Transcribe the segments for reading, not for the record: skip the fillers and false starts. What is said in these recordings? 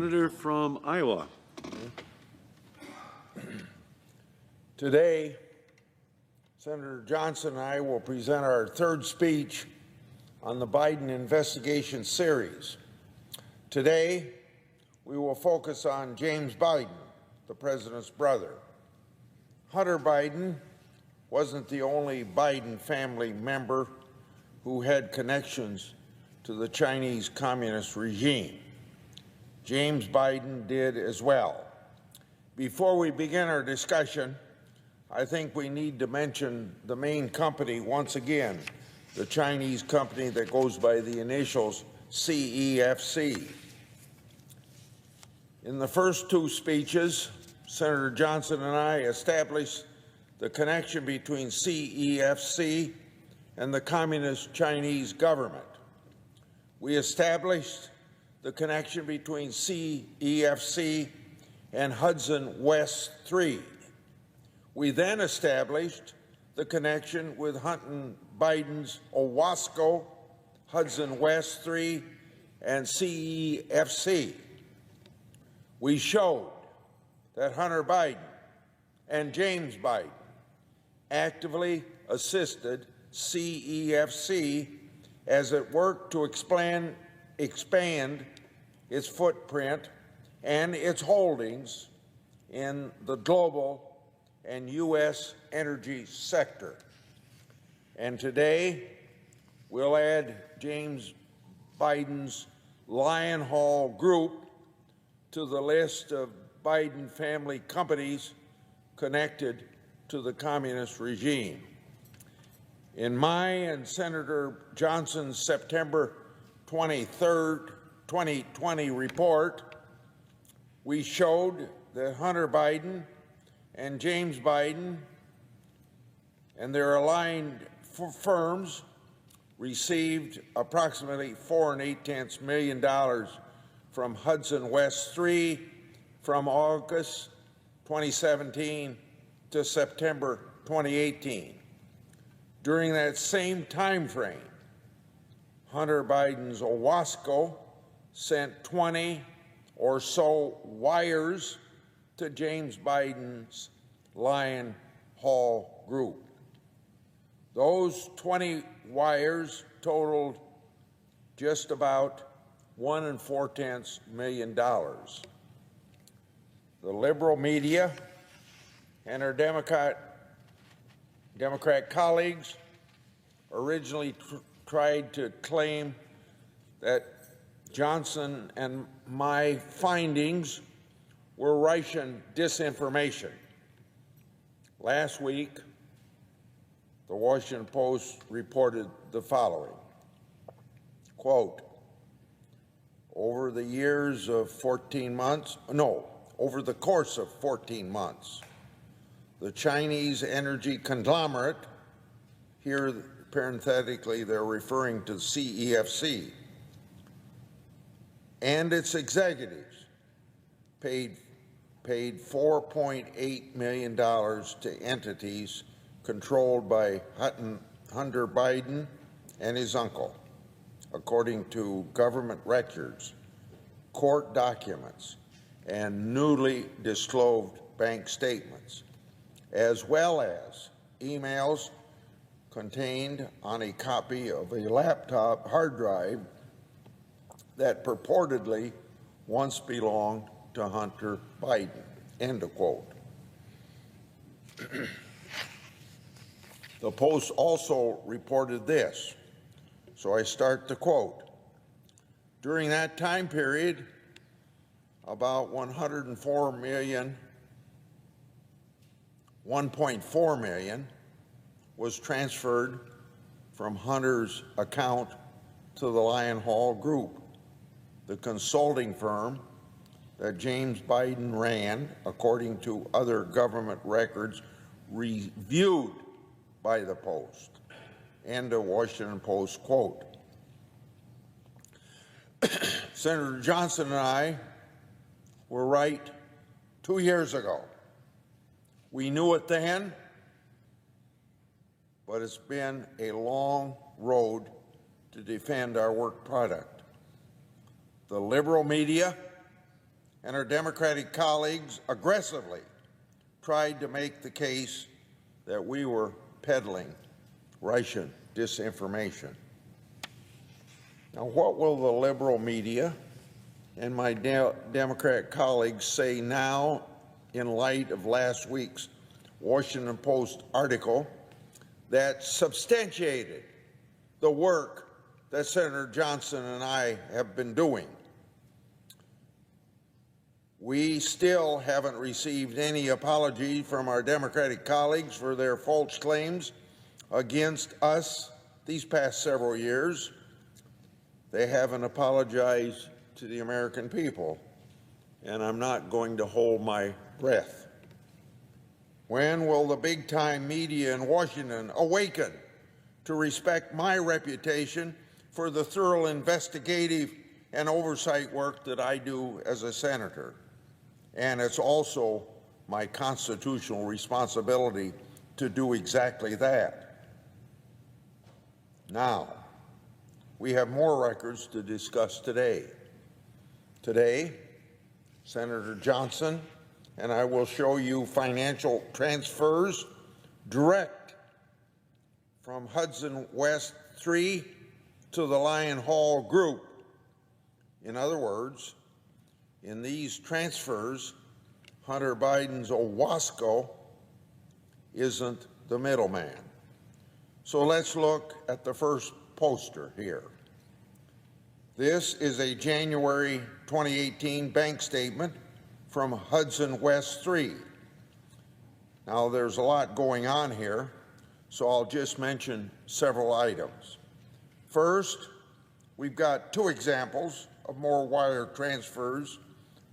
Senator from Iowa. Today, Senator Johnson and I will present our third speech on the Biden investigation series. Today, we will focus on James Biden, the president's brother. Hunter Biden wasn't the only Biden family member who had connections to the Chinese Communist regime. James Biden did as well. Before we begin our discussion, I think we need to mention the main company once again, the Chinese company that goes by the initials CEFC. In the first two speeches, Senator Johnson and I established the connection between CEFC and the Communist Chinese government. We established the connection between CEFC and Hudson West 3. We then established the connection with Hunter Biden's Owasco, Hudson West 3, and CEFC. We showed that Hunter Biden and James Biden actively assisted CEFC as it worked to expand its footprint and its holdings in the global and U.S. energy sector. And today, we'll add James Biden's Lion Hall Group to the list of Biden family companies connected to the communist regime. In my and Senator Johnson's September 23rd, 2020 report, we showed that Hunter Biden and James Biden and their aligned firms received approximately $4.8 million from Hudson West 3 from August 2017 to September 2018. During that same time frame, Hunter Biden's Owasco sent 20 or so wires to James Biden's Lion Hall Group. Those 20 wires totaled just about $1.4 million. The liberal media and our Democrat colleagues originally tried to claim that Johnson and my findings were Russian disinformation. Last week, the Washington Post reported the following, quote, over the course of 14 months, the Chinese energy conglomerate, here parenthetically they're referring to CEFC, and its executives paid $4.8 million to entities controlled by Hunter Biden and his uncle, according to government records, court documents, and newly disclosed bank statements, as well as emails contained on a copy of a laptop hard drive that purportedly once belonged to Hunter Biden, end of quote. The Post also reported this, so I start the quote. During that time period, about $1.4 million was transferred from Hunter's account to the Lion Hall Group, the consulting firm that James Biden ran, according to other government records reviewed by the Post. End of Washington Post quote. Senator Johnson and I were right 2 years ago. We knew it then, but it's been a long road to defend our work product. The liberal media and our Democratic colleagues aggressively tried to make the case that we were peddling Russian disinformation. Now, what will the liberal media and my Democrat colleagues say now in light of last week's Washington Post article that substantiated the work that Senator Johnson and I have been doing? We still haven't received any apology from our Democratic colleagues for their false claims against us these past several years. They haven't apologized to the American people, and I'm not going to hold my breath. When will the big-time media in Washington awaken to respect my reputation for the thorough investigative and oversight work that I do as a senator? And it's also my constitutional responsibility to do exactly that. Now, we have more records to discuss today. Today, Senator Johnson and I will show you financial transfers direct from Hudson West 3 to the Lion Hall Group. In other words, in these transfers, Hunter Biden's Owasco isn't the middleman. So let's look at the first poster here. This is a January 2018 bank statement from Hudson West 3. Now, there's a lot going on here, so I'll just mention several items. First, we've got two examples of more wire transfers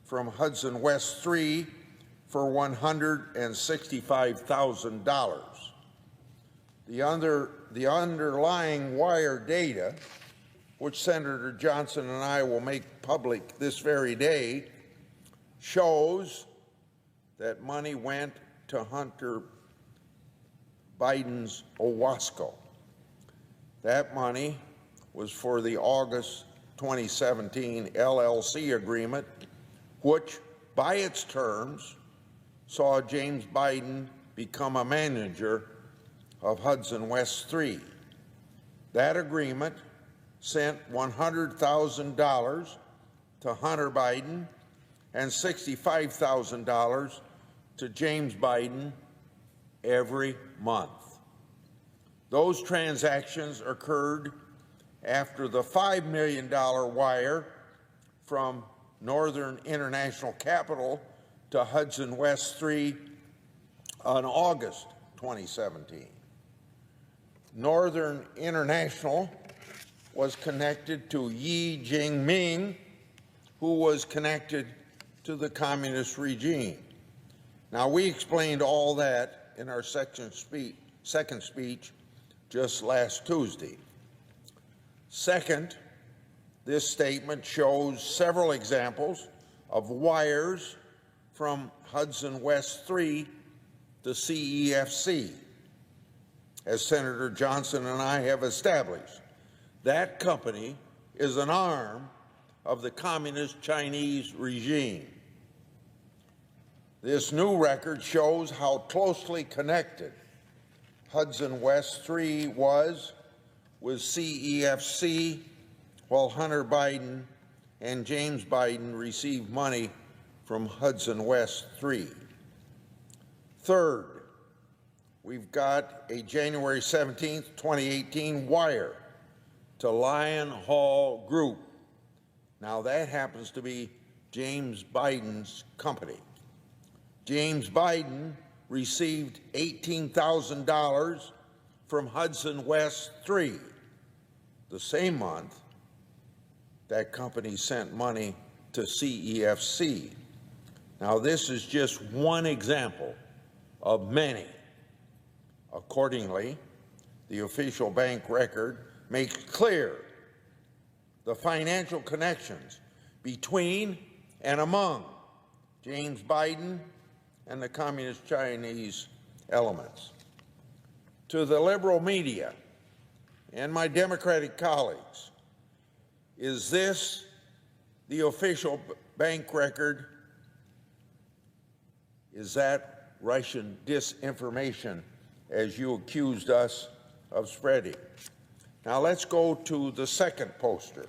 from Hudson West 3 for $165,000. The underlying wire data, which Senator Johnson and I will make public this very day, shows that money went to Hunter Biden's Owasco. That money was for the August 2017 LLC agreement, which, by its terms, saw James Biden become a manager of Hudson West 3. That agreement sent $100,000 to Hunter Biden and $65,000 to James Biden every month. Those transactions occurred after the $5 million wire from Northern International Capital to Hudson West 3 on August 2017. Northern International was connected to Yi Jinping, who was connected to the communist regime. Now, we explained all that in our second speech just last Tuesday. Second, this statement shows several examples of wires from Hudson West 3 to CEFC. As Senator Johnson and I have established, that company is an arm of the communist Chinese regime. This new record shows how closely connected Hudson West 3 was with CEFC, while Hunter Biden and James Biden received money from Hudson West 3. Third, we've got a January 17, 2018 wire to Lion Hall Group. Now, that happens to be James Biden's company. James Biden received $18,000 from Hudson West 3. The same month, that company sent money to CEFC. Now, this is just one example of many. Accordingly, the official bank record makes clear the financial connections between and among James Biden and the communist Chinese elements. To the liberal media and my Democratic colleagues, is this the official bank record is that Russian disinformation, as you accused us of spreading. Now let's go to the second poster.